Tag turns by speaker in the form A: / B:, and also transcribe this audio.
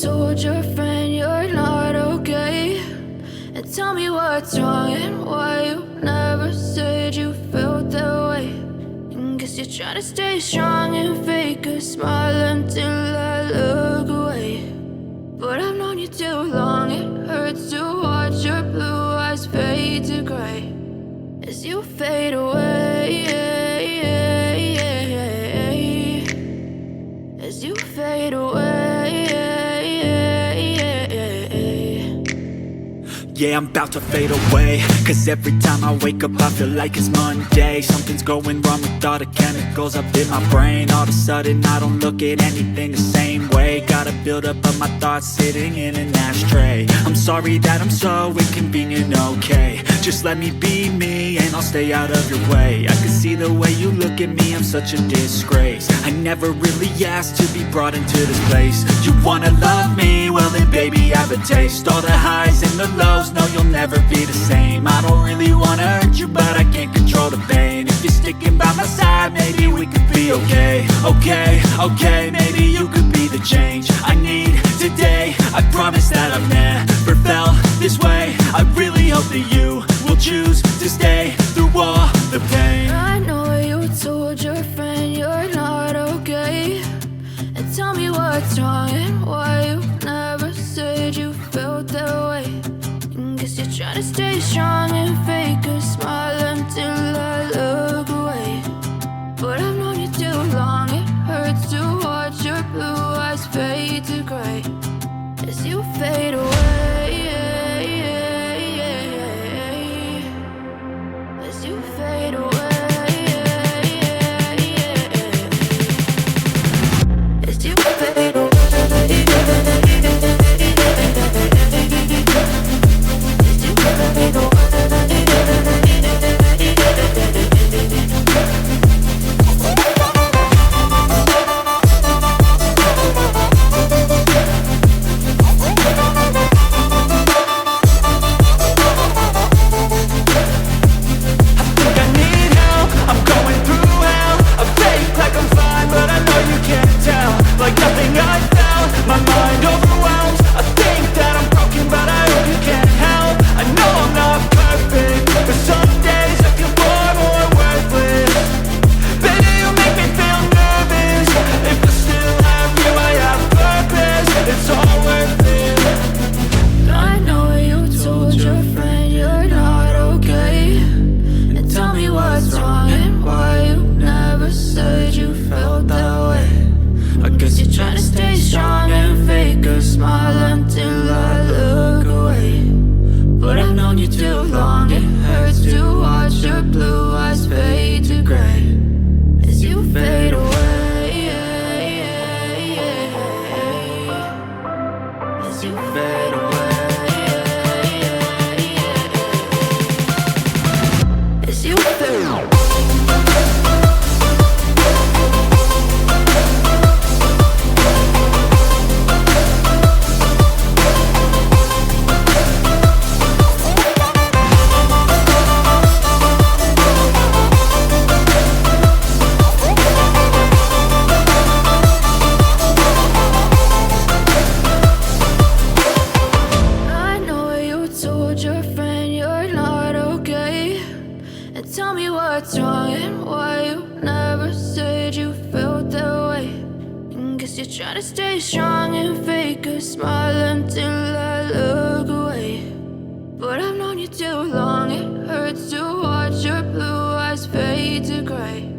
A: told your friend you're not okay? And tell me what's wrong and why you never said you felt that way. And guess you're trying to stay strong and fake a smile until I look away. But I've known you too long, it hurts to watch your blue eyes fade to gray as you fade away, as you fade away.
B: Yeah, I'm about to fade away, cause every time I wake up I feel like it's Monday. Something's going wrong with all the chemicals up in my brain. All of a sudden I don't look at anything the same way. Got a buildup of my thoughts sitting in an ashtray. I'm sorry that I'm so inconvenient, okay? Just let me be me and I'll stay out of your way. I can see the way you look at me, I'm such a disgrace. I never really asked to be brought into this place. You wanna love me? Well then baby have a taste. All the highs and the lows, no you'll never be the same. I don't really wanna hurt you but I can't control the pain. If you're sticking by my side maybe we could be okay. Okay, maybe you could be the change I need today. I promise that I've never felt this way. I really hope that you will choose to stay through all the pain.
A: I know you told your friend you're not okay. And tell me what's wrong and why you never said you felt that way. And guess you're trying to stay strong and fake a smile until I look away. But I've known you too long, it hurts to watch your blue eyes fade to gray as you fade away, as you fade away, as you fade away. Tell me what's wrong and why you never said you felt that way. And guess you're trying to stay strong and fake a smile until I look away. But I've known you too long, it hurts to watch your blue eyes fade to gray